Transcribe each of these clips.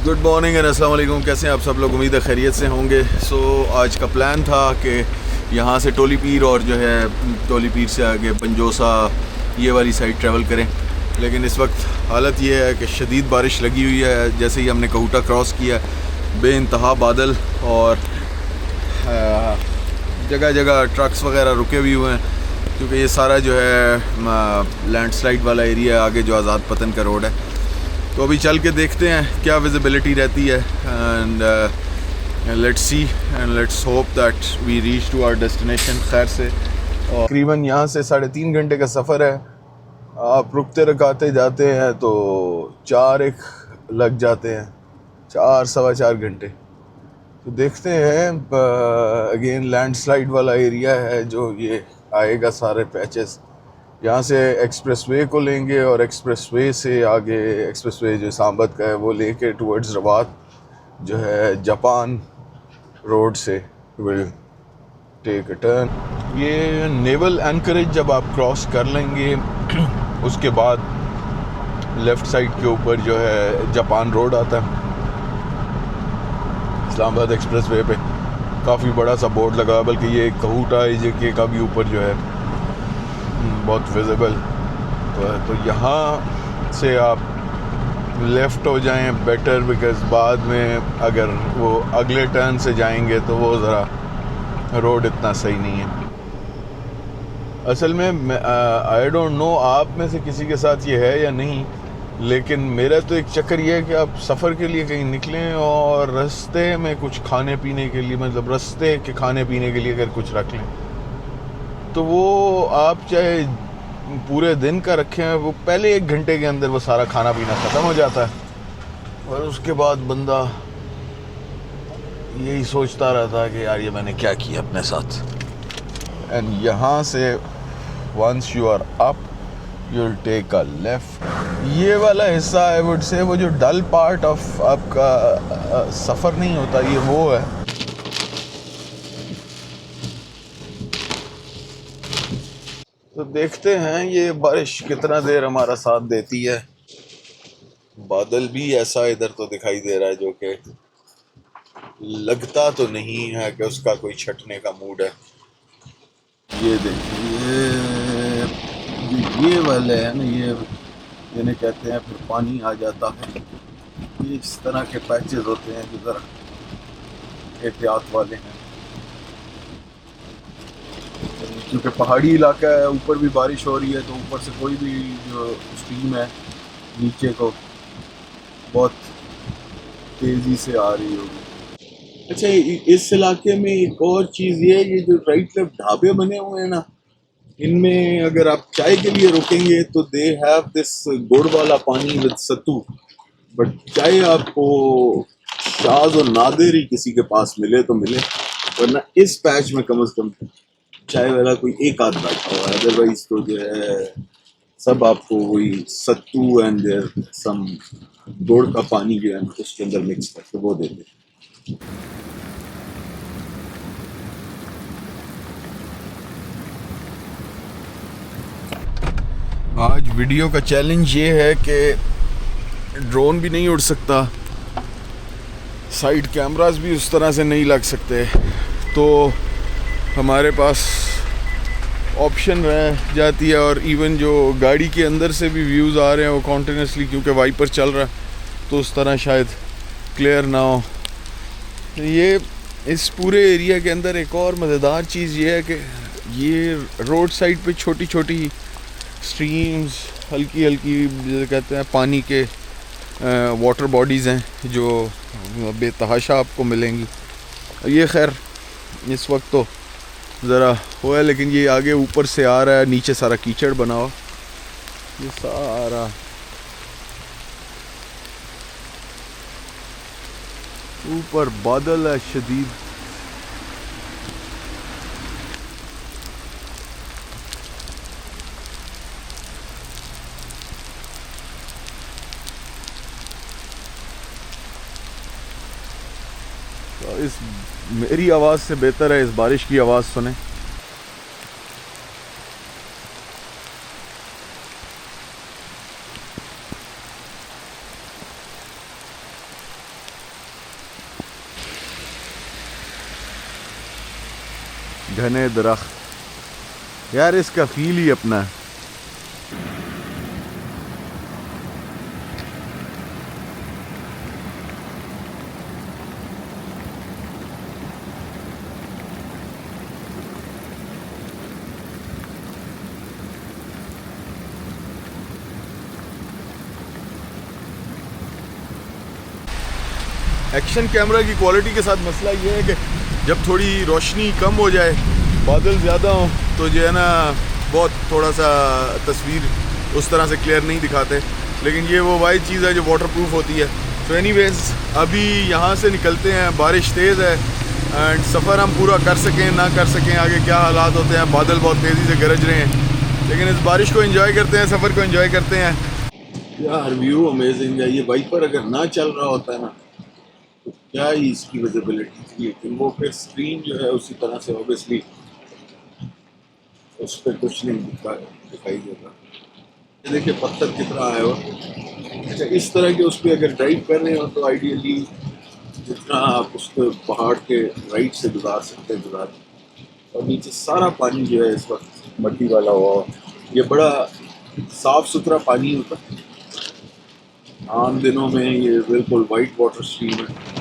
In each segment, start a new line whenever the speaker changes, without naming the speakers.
Good morning and अस्सलाम वालेकुम। कैसे हैं आप सब लोग? उम्मीद है खैरियत से होंगे। आज का प्लान था कि यहाँ से टोली पीर और जो है टोली पीर से आगे पंजोसा ये वाली साइड ट्रैवल करें, लेकिन इस वक्त हालत ये है कि शदीद बारिश लगी हुई है। जैसे ही हमने कहूटा क्रॉस किया, बेइंतहा बादल और जगह जगह ट्रक्स वगैरह रुके भी हुए हैं, क्योंकि ये सारा जो है लैंडस्लाइड वाला एरिया आगे जो आज़ाद पतन का रोड है। तो अभी चल के देखते हैं क्या विजिबिलिटी रहती है and let's see and let's hope that we reach to our destination खैर से। और तकरीबन यहाँ से 3.5 घंटे का सफ़र है। आप रुकते रकाते जाते हैं तो 4 लग जाते हैं, 4 सवा 4 घंटे। तो देखते हैं। अगेन लैंडस्लाइड वाला एरिया है जो ये आएगा, सारे पैचेस। यहाँ से एक्सप्रेसवे को लेंगे और एक्सप्रेसवे से आगे एक्सप्रेसवे जो सांबत का है वो लेके टुवर्ड्स रवात जो है जापान रोड से विल टेक अ टर्न। ये नेवल एंकरेज जब आप क्रॉस कर लेंगे उसके बाद लेफ़्ट साइड के ऊपर जो है जापान रोड आता है। इस्लामाबाद एक्सप्रेसवे पे काफ़ी बड़ा सा बोर्ड लगा, बल्कि ये कहूटा के का भी ऊपर जो है बहुत विजिबल तो यहाँ से आप लेफ़्ट हो जाएं बेटर, बिकॉज़ बाद में अगर वो अगले टर्न से जाएंगे तो वो ज़रा रोड इतना सही नहीं है। असल में आई डोंट नो आप में से किसी के साथ ये है या नहीं, लेकिन मेरा तो एक चक्कर ये है कि आप सफ़र के लिए कहीं निकलें और रास्ते में कुछ खाने पीने के लिए, मतलब रास्ते के खाने पीने के लिए अगर कुछ रख लें तो वो आप चाहे पूरे दिन का रखें, वो पहले 1 घंटे के अंदर वो सारा खाना पीना ख़त्म हो जाता है और उसके बाद बंदा यही सोचता रहता है कि यार ये मैंने क्या किया अपने साथ। एंड यहाँ से once you are up you will take a left. ये वाला हिस्सा आई वुड से वो जो डल पार्ट ऑफ आपका सफ़र नहीं होता, ये वो है। तो देखते हैं ये बारिश कितना देर हमारा साथ देती है। बादल भी ऐसा इधर तो दिखाई दे रहा है जो कि लगता तो नहीं है कि उसका कोई छटने का मूड है। ये देखिए ये वाले है ना, ये इन्हें कहते हैं फिर पानी आ जाता है। ये इस तरह के पैचेस होते हैं जो ज़रा एहतियात वाले हैं, क्योंकि पहाड़ी इलाका है, ऊपर भी बारिश हो रही है तो ऊपर से कोई भी जो स्ट्रीम है नीचे को बहुत तेज़ी से आ रही होगी। अच्छा, इस इलाके में एक और चीज़ ये जो राइट लेफ्ट ढाबे बने हुए हैं ना, इनमें अगर आप चाय के लिए रुकेंगे तो दे हैव दिस गुड़ वाला पानी विद सत्तू, बट चाय आपको शाज़ और नादिर ही किसी के पास मिले तो मिले, वरना इस पैच में कम से कम चाय वाला कोई एक आध बैठा हुआ है। अदरवाइज तो जो है सब आपको वही सत्तू एंड सम गुड़ का पानी जो है उसके अंदर मिक्स करके वो देते हैं। आज वीडियो का चैलेंज ये है कि ड्रोन भी नहीं उड़ सकता, साइड कैमरास भी उस तरह से नहीं लग सकते, तो हमारे पास ऑप्शन रह जाती है। और इवन जो गाड़ी के अंदर से भी व्यूज़ आ रहे हैं वो कॉन्टिन्यूसली, क्योंकि वाइपर चल रहा है तो उस तरह शायद क्लियर ना हो। ये इस पूरे एरिया के अंदर एक और मज़ेदार चीज़ ये है कि ये रोड साइड पे छोटी छोटी स्ट्रीम्स, हल्की हल्की जैसे कहते हैं पानी के वाटर बॉडीज़ हैं जो बेतहाशा आपको मिलेंगी। ये खैर इस वक्त तो ज़रा हुआ है, लेकिन ये आगे ऊपर से आ रहा है, नीचे सारा कीचड़ बना हुआ, ये सारा ऊपर बादल है शदीद। तो इस मेरी आवाज़ से बेहतर है इस बारिश की आवाज़ सुने। घने दरख्त, यार इसका फील ही अपना है। एक्शन कैमरा की क्वालिटी के साथ मसला ये है कि जब थोड़ी रोशनी कम हो जाए, बादल ज़्यादा हो, तो जो है ना बहुत थोड़ा सा तस्वीर उस तरह से क्लियर नहीं दिखाते, लेकिन ये वो वाइड चीज़ है जो वाटरप्रूफ होती है। तो एनीवेज़ अभी यहाँ से निकलते हैं, बारिश तेज़ है एंड सफ़र हम पूरा कर सकें ना कर सकें, आगे क्या हालात होते हैं, बादल बहुत तेज़ी से गरज रहे हैं, लेकिन इस बारिश को एंजॉय करते हैं, सफ़र को एंजॉय करते हैं। यार व्यू अमेजिंग है। ये वाइपर अगर ना चल रहा होता है ना तो क्या ही इसकी विजिबिलिटी थी, लेकिन वो फिर स्क्रीन जो है उसी तरह से ऑब्वियसली उस पर कुछ नहीं दिखाई देता। ये देखिए पत्थर कितना आया हो। अच्छा, इस तरह के उस पर अगर ड्राइव कर रहे हो तो आइडियली जितना आप उसको पहाड़ के राइट से गुजार सकते हैं गुजार, और नीचे सारा पानी जो है इस वक्त मट्टी वाला हुआ, ये बड़ा साफ सुथरा पानी होता है। आम दिनों में ये बिल्कुल वाइट वाटर स्ट्रीम है।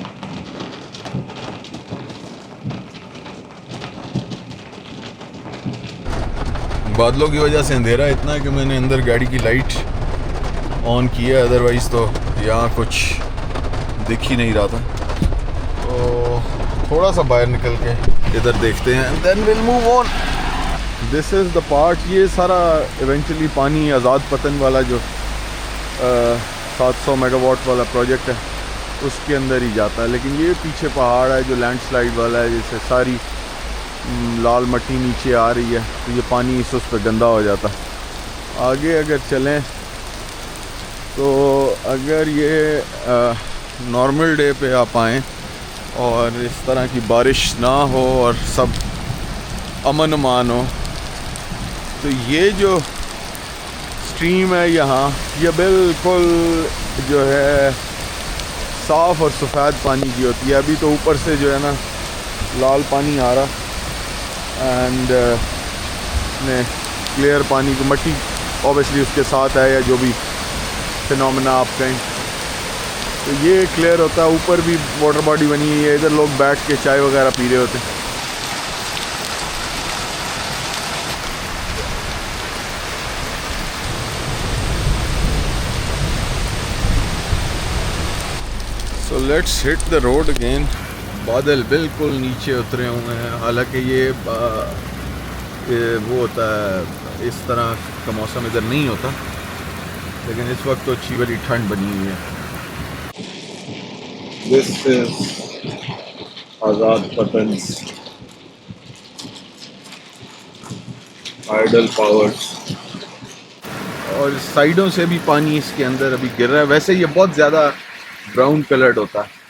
बादलों की वजह से अंधेरा इतना है कि मैंने अंदर गाड़ी की लाइट ऑन की है, अदरवाइज़ तो यहाँ कुछ दिख ही नहीं रहा था। तो थोड़ा सा बाहर निकल के इधर देखते हैं and then will move on. This is the part, ये सारा इवेंचुअली पानी आज़ाद पतन वाला जो 700 मेगावाट वाला प्रोजेक्ट है उसके अंदर ही जाता है, लेकिन ये पीछे पहाड़ है जो लैंडस्लाइड वाला है, जैसे सारी लाल मट्टी नीचे आ रही है तो ये पानी इस उस पर गंदा हो जाता है। आगे अगर चलें तो अगर ये नॉर्मल डे पे आप आएँ और इस तरह की बारिश ना हो और सब अमन अमान हो, तो ये जो स्ट्रीम है यहाँ, ये बिल्कुल जो है साफ़ और सफ़ेद पानी की होती है। अभी तो ऊपर से जो है ना लाल पानी आ रहा एंड ने क्लियर पानी की मट्टी ऑब्वियसली उसके साथ है या जो भी फिनोमेना आप कहें, तो ये क्लियर होता है। ऊपर भी वाटर बॉडी बनी हुई है, इधर लोग बैठ के चाय वगैरह पी रहे होते हैं। So let's hit the road again. बादल बिल्कुल नीचे उतरे हुए हैं, हालांकि ये वो होता है इस तरह का मौसम इधर नहीं होता, लेकिन इस वक्त तो अच्छी बड़ी ठंड बनी हुई है। दिस इज आज़ाद पतन आइडल पावर्स, और साइडों से भी पानी इसके अंदर अभी गिर रहा है। वैसे ये बहुत ज़्यादा ब्राउन कलर्ड होता है।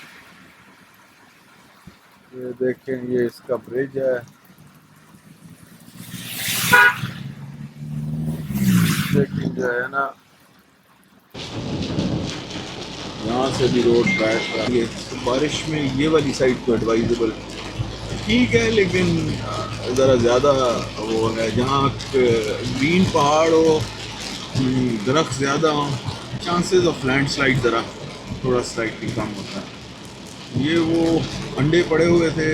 ये देखें, ये इसका ब्रिज है, लेकिन जो है ना यहाँ से भी रोड बैठ रहा है। तो बारिश में ये वाली साइड तो एडवाइजेबल ठीक है, लेकिन ज़रा ज़्यादा वो है जहाँ ग्रीन पहाड़ हो, दरख्त ज़्यादा हो, चांसेस ऑफ लैंडस्लाइड ज़रा थोड़ा स्लाइटली कम होता है। ये वो अंडे पड़े हुए थे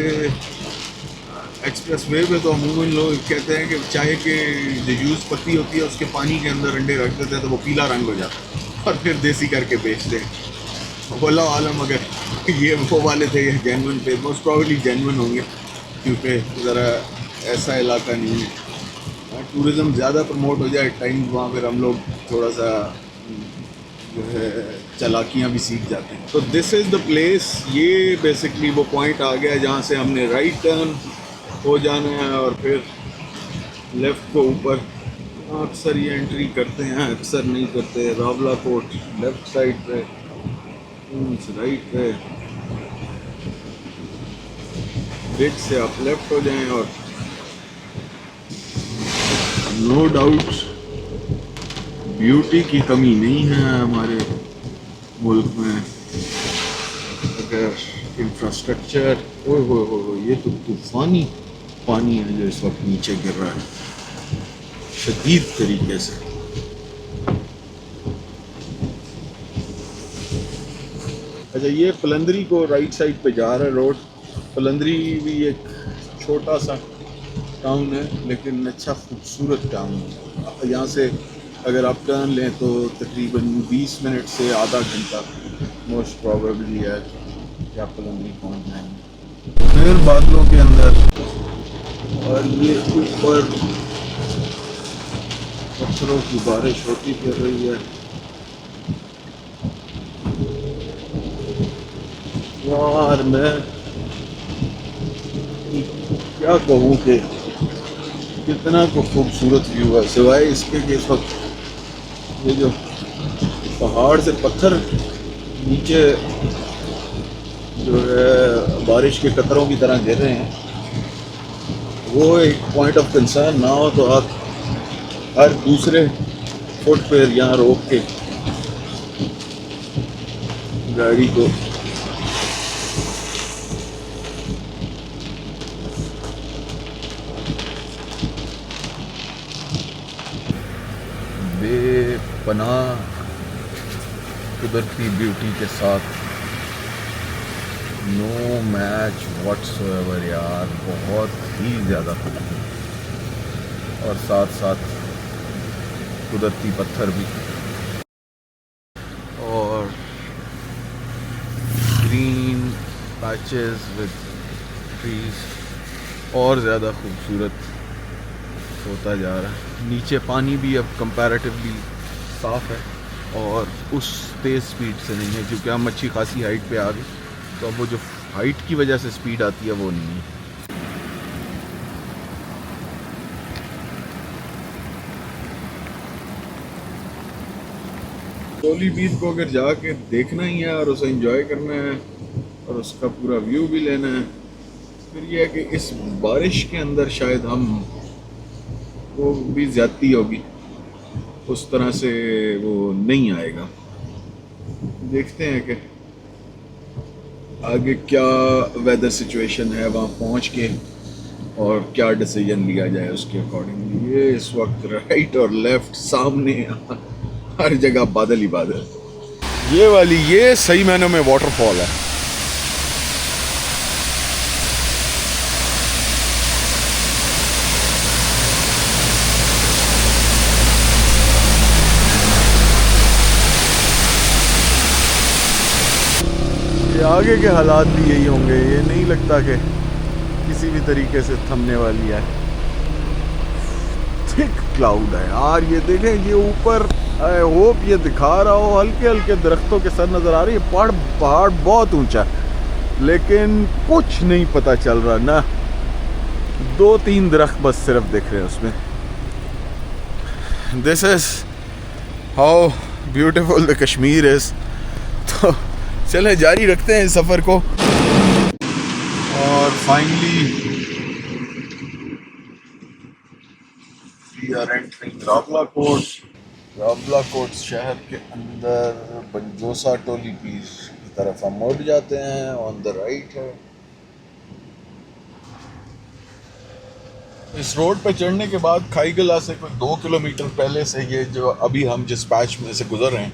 एक्सप्रेस वे पे, तो अमूमन लोग कहते हैं कि चाय के जो जूस पत्ती होती है उसके पानी के अंदर अंडे रख देते हैं तो वो पीला रंग हो जाता है और फिर देसी करके बेचते हैं। वल्लाह आलम अगर ये वो वाले थे ये जेन्युइन थे, मोस्ट प्रॉब्ली जेन्युइन होंगे, क्योंकि ज़रा ऐसा इलाका नहीं है। टूरिज़म ज़्यादा प्रमोट हो जाए टाइम, वहाँ पर हम लोग थोड़ा सा जो है चालाकियाँ भी सीख जाते हैं। तो दिस इज़ द प्लेस। ये बेसिकली वो पॉइंट आ गया जहाँ से हमने राइट टर्न हो जाना है और फिर लेफ़्ट को ऊपर। अक्सर ये एंट्री करते हैं, अक्सर नहीं करते। रावला कोट लेफ़्ट साइड पे, राइट पे, ब्रिज से आप लेफ़्ट हो जाएं और नो डाउट ब्यूटी की कमी नहीं है हमारे मुल्क में। अगर इंफ्रास्ट्रक्चर, ओ हो ये तो तूफ़ानी पानी है जो इस वक्त नीचे गिर रहा है शदीद तरीके से। अच्छा, ये पलंदरी को राइट साइड पे जा रहा है रोड। पलंदरी भी एक छोटा सा टाउन है लेकिन अच्छा खूबसूरत टाउन है। यहाँ से अगर आप टर्न लें तो तकरीबन 20 मिनट से आधा घंटा मोस्ट प्रॉबेबली है कि आप पलंदरी पहुँच जाएंगे। फिर बादलों के अंदर और ये ऊपर पत्थरों की बारिश होती फिर रही है। यार मैं क्या कहूँ कि कितना को खूबसूरत व्यू है, सिवाय इसके कि इस वक्त ये जो पहाड़ से पत्थर नीचे जो है बारिश के कतरों की तरह गिर रहे हैं, वो एक पॉइंट ऑफ कंसर्न ना हो तो आप हर दूसरे फुट पर यहाँ रोक के गाड़ी को बेपनाह कुदरती ब्यूटी के साथ नो मैच व्हाट्सएवर यार, बहुत ही ज़्यादा खूबसूरत और साथ साथ कुदरती पत्थर भी और ग्रीन पैचेस विद ट्रीज और ज़्यादा खूबसूरत होता जा रहा है। नीचे पानी भी अब कंपैरेटिवली साफ़ है और उस तेज़ स्पीड से नहीं है क्योंकि हम अच्छी खासी हाइट पे आ गए, तो अब वो जो हाइट की वजह से स्पीड आती है वो नहीं है। टोली बीच को अगर जाके देखना ही है और उसे एंजॉय करना है और उसका पूरा व्यू भी लेना है, फिर यह है कि इस बारिश के अंदर शायद हम वो भी ज़्यादती होगी, उस तरह से वो नहीं आएगा। देखते हैं कि आगे क्या वेदर सिचुएशन है वहाँ पहुँच के और क्या डिसीजन लिया जाए उसके अकॉर्डिंगली। ये इस वक्त राइट और लेफ्ट सामने हर जगह बादल ही बादल। ये सही मायनों में वाटरफॉल है। ये आगे के हालात भी यही होंगे, ये नहीं लगता कि किसी भी तरीके से थमने वाली है। थिक क्लाउड है यार, ये देखें ये ऊपर, आई होप ये दिखा रहा हो, हल्के हल्के दरख्तों के सर नज़र आ रही है। पहाड़ बहुत ऊंचा है लेकिन कुछ नहीं पता चल रहा ना, 2-3 दरख्त बस सिर्फ दिख रहे हैं उसमें। This is how beautiful the Kashmir is. तो चलें जारी रखते हैं इस सफ़र को। और finally we are entering Rawalakot. Rawalakot शहर के अंदर बंजोसा टोली पीर की तरफ हम मुड़ जाते हैं, ऑन द राइट है। इस रोड पे चढ़ने के बाद खाईगला से कोई 2 किलोमीटर पहले से ये जो अभी हम जिस पैच में से गुजर रहे हैं,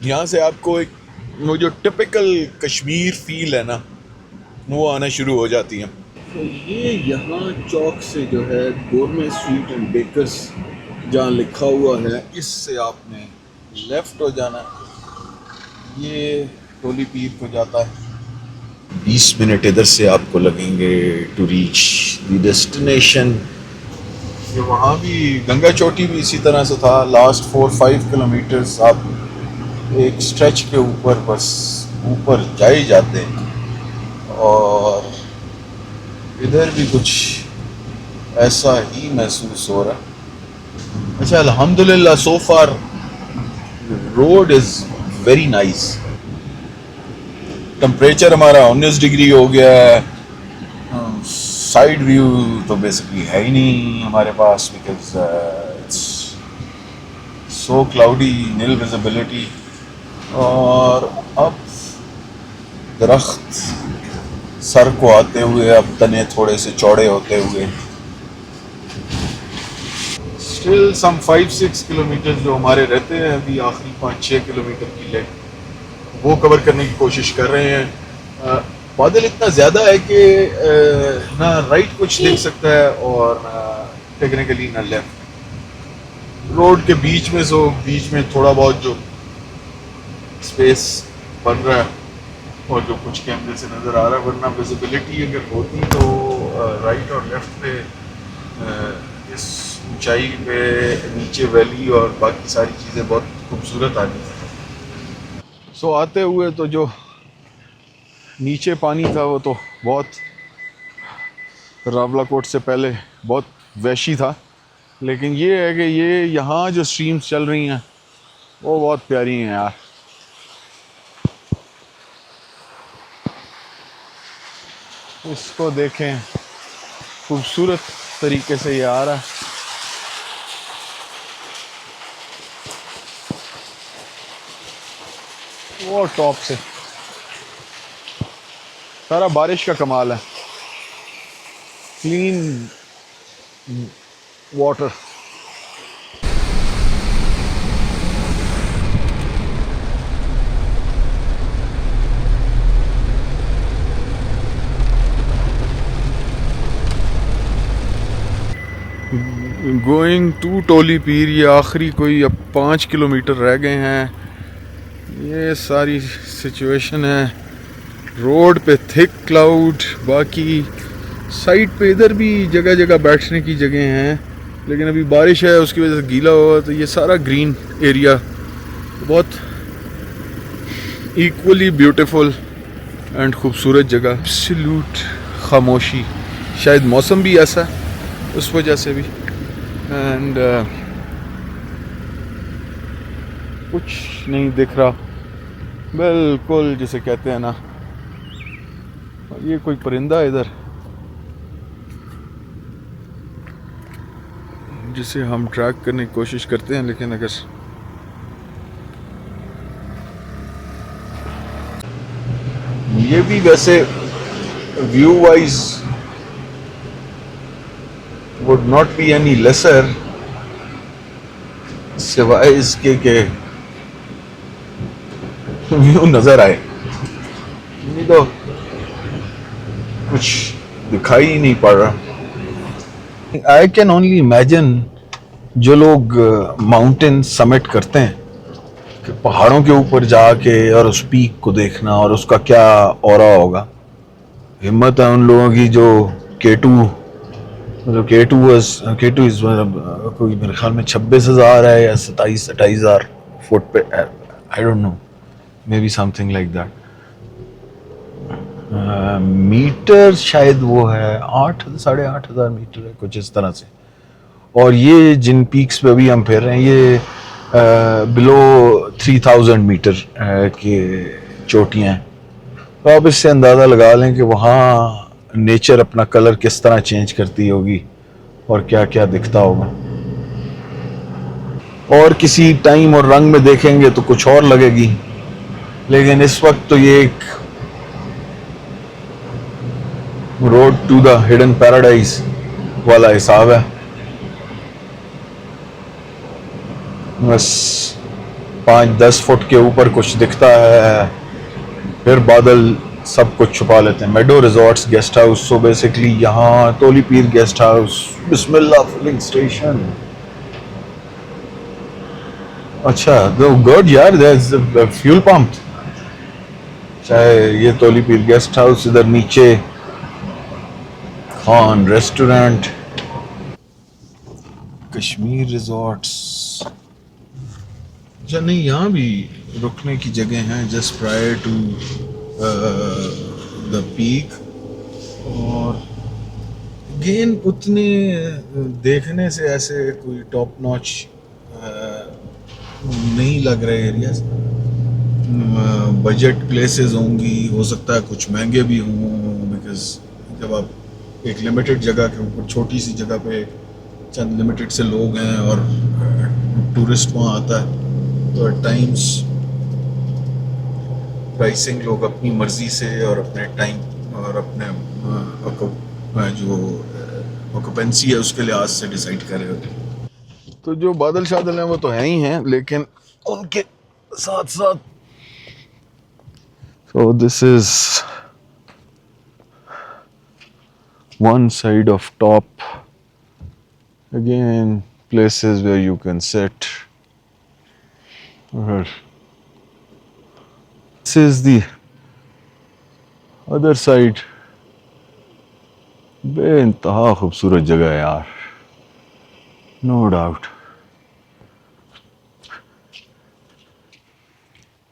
यहाँ से आपको एक वो जो टिपिकल कश्मीर फील है ना, वो आना शुरू हो जाती है। तो ये यहाँ चौक से जो है गोरमे स्वीट एंड बेकर्स जहाँ लिखा हुआ है, इससे आपने लेफ़्ट हो जाना। ये टोली पीर को जाता है। 20 मिनट इधर से आपको लगेंगे टू रीच द डेस्टिनेशन। ये वहाँ भी गंगा चोटी भी इसी तरह से था। लास्ट 4-5 किलोमीटर्स आप एक स्ट्रेच के ऊपर बस ऊपर जाए जाते हैं और इधर भी कुछ ऐसा ही महसूस हो रहा है। अच्छा, अल्हम्दुलिल्लाह so far road is very nice. Temperature हमारा 19 डिग्री हो गया है। साइड व्यू तो बेसिकली है ही नहीं हमारे पास because it's so cloudy, nil visibility. और अब दरख्त सर को आते हुए अब तने थोड़े से चौड़े होते हुए स्टिल सम 5-6 किलोमीटर जो हमारे रहते हैं अभी आखिरी 5-6 किलोमीटर की लेग वो कवर करने की कोशिश कर रहे हैं। बादल इतना ज़्यादा है कि ना राइट कुछ देख सकता है और टेक्निकली ना लेफ्ट। रोड के बीच में बीच में थोड़ा बहुत जो स्पेस बन रहा है और जो कुछ कैमरे से नज़र आ रहा है, वरना विजिबिलिटी अगर होती तो राइट और लेफ्ट पे इस ऊंचाई पे नीचे वैली और बाकी सारी चीज़ें बहुत खूबसूरत आती हैं। सो आते हुए तो जो नीचे पानी था वो तो बहुत रावलाकोट से पहले बहुत वैशी था, लेकिन ये है कि ये यहाँ जो स्ट्रीम्स चल रही हैं वो बहुत प्यारी हैं यार। इसको देखें, खूबसूरत तरीके से ये आ रहा है। वो टॉप से सारा बारिश का कमाल है, क्लीन वाटर। गोइंग टू टोली पीर, ये आखिरी कोई अब 5 किलोमीटर रह गए हैं। ये सारी सिचुएशन है, रोड पे थिक क्लाउड, बाकी साइड पे इधर भी जगह जगह बैठने की जगह हैं, लेकिन अभी बारिश है उसकी वजह से गीला हुआ, तो ये सारा ग्रीन एरिया बहुत इक्वली ब्यूटीफुल एंड खूबसूरत जगह। एब्सोल्यूट खामोशी, शायद मौसम भी ऐसा है उस वजह से भी, एंड कुछ नहीं दिख रहा बिल्कुल, जिसे कहते हैं ना। ये कोई परिंदा इधर जिसे हम ट्रैक करने की कोशिश करते हैं, लेकिन अगर ये भी वैसे view wise would not be any lesser, सिवाय इसके के व्यू नजर आए। नहीं तो कुछ दिखाई ही नहीं पड़ रहा। आई कैन ओनली इमेजिन जो लोग माउंटेन समिट करते हैं कि पहाड़ों के ऊपर जाके और उस पीक को देखना और उसका क्या ऑरा होगा। हिम्मत है उन लोगों की जो K2 इस कोई मेरे ख्याल में 26,000 है या 27-28,000 फुट पे, I don't know, may be something like that. Metre शायद वो है 8,000-8,500 मीटर है, कुछ इस तरह से। और ये जिन पीक्स पे अभी हम फिर रहे हैं ये बिलो 3,000 मीटर के चोटियाँ हैं। तो आप इससे अंदाज़ा लगा लें कि वहाँ नेचर अपना कलर किस तरह चेंज करती होगी और क्या क्या दिखता होगा। और किसी टाइम और रंग में देखेंगे तो कुछ और लगेगी, लेकिन इस वक्त तो ये एक road to the hidden paradise वाला हिसाब है। बस 5-10 फुट के ऊपर कुछ दिखता है, फिर बादल सब कुछ छुपा लेते हैं। Meadow resorts guest house, so basically यहाँ Toli Pir guest house, Bismillah filling station. अच्छा तो गुड यार, there is a fuel pump. चाहे ये टोली पीर गेस्ट हाउस, इधर नीचे खान रेस्टोरेंट, कश्मीर रिजॉर्ट्स। अच्छा नहीं, यहाँ भी रुकने की जगह हैं just prior to the peak. और अगेन उतने देखने से ऐसे कोई टॉप नॉच नहीं लग रहे एरियाज। बजट प्लेसेस होंगी, हो सकता है कुछ महंगे भी हों, बिकॉज जब आप एक लिमिटेड जगह के ऊपर, छोटी सी जगह पे चंद लिमिटेड से लोग हैं और टूरिस्ट वहाँ आता है, तो एट टाइम्स प्राइसिंग लोग अपनी मर्जी से और अपने टाइम और अपने जो ऑक्यूपेंसी है उसके लिहाज से डिसाइड कर रहे होते हैं। तो जो बादल शादल हैं वो तो हैं ही हैं, लेकिन उनके साथ साथ so this is one side of top, again places where you can sit. This is the other side. बेइंतहा खूबसूरत जगह है यार, नो डाउट।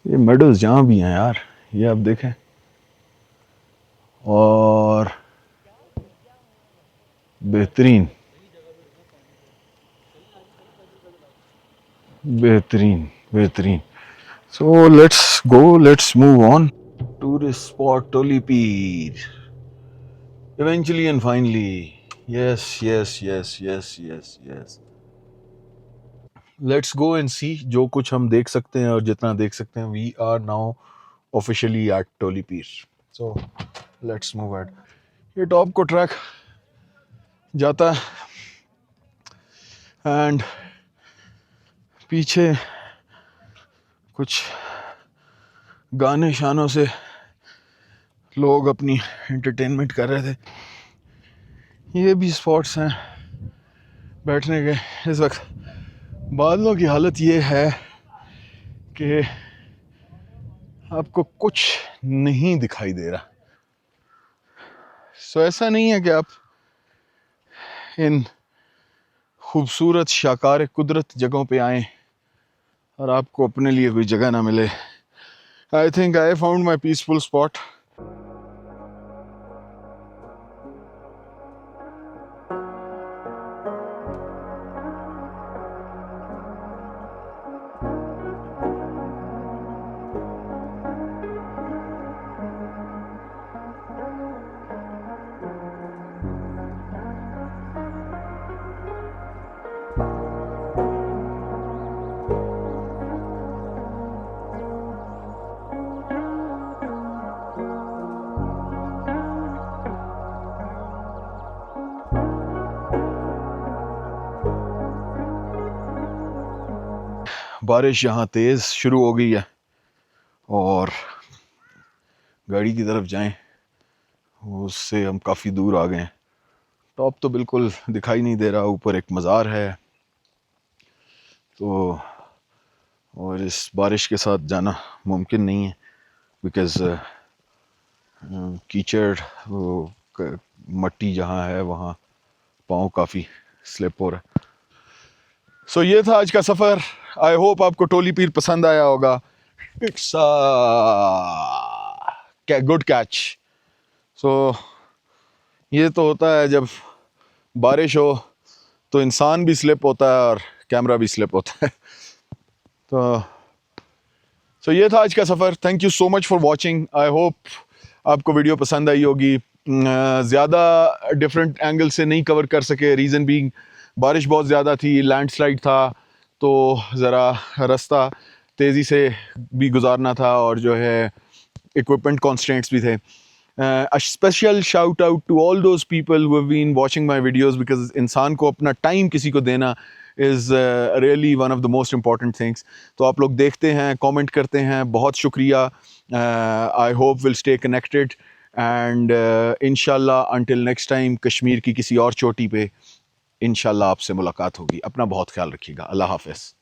ये मेडल्स जहाँ भी हैं यार, ये आप देखें, और बेहतरीन बेहतरीन बेहतरीन। So let's go, let's move on. Tourist spot Toli Pir, eventually and finally, yes yes yes yes yes yes, let's go and see जो कुछ हम देख सकते हैं और जितना देख सकते हैं। we are now officially at Toli Pir, so let's move ahead। ये टॉप को ट्रैक जाता है एंड पीछे कुछ गाने शानों से लोग अपनी एंटरटेनमेंट कर रहे थे। ये भी स्पॉट्स हैं बैठने के। इस वक्त बादलों की हालत ये है कि आपको कुछ नहीं दिखाई दे रहा। सो ऐसा नहीं है कि आप इन खूबसूरत शाकार कुदरत जगहों पे आएँ और आपको अपने लिए कोई जगह ना मिले। I think I found my peaceful spot. बारिश यहाँ तेज़ शुरू हो गई है और गाड़ी की तरफ जाएं, उससे हम काफ़ी दूर आ गए हैं। टॉप तो बिल्कुल दिखाई नहीं दे रहा, ऊपर एक मज़ार है तो, और इस बारिश के साथ जाना मुमकिन नहीं है बिकॉज़ कीचड़, वो मट्टी जहाँ है वहाँ पाँव काफ़ी स्लिप हो रहा है। सो ये था आज का सफ़र। आई होप आपको टोली पीर पसंद आया होगा। It's good catch. सो ये तो होता है जब बारिश हो तो इंसान भी स्लिप होता है और कैमरा भी स्लिप होता है। तो ये था आज का सफ़र। Thank you so much for watching. I hope आपको वीडियो पसंद आई होगी। ज़्यादा डिफरेंट एंगल से नहीं कवर कर सके, रीज़न बीइंग बारिश बहुत ज़्यादा थी, लैंडस्लाइड था, तो ज़रा रास्ता तेज़ी से भी गुजारना था और जो है इक्विपमेंट कॉन्स्टेंट्स भी थे। A special shout out to all those people who have been watching my videos because इंसान को अपना टाइम किसी को देना is really one of the most important things। तो आप लोग देखते हैं, कमेंट करते हैं, बहुत शुक्रिया। I hope we'll stay connected and इंशाल्लाह until next time कश्मीर की किसी और चोटी पे इंशाल्लाह आपसे मुलाकात होगी। अपना बहुत ख्याल रखिएगा। अल्लाह हाफ़िज़।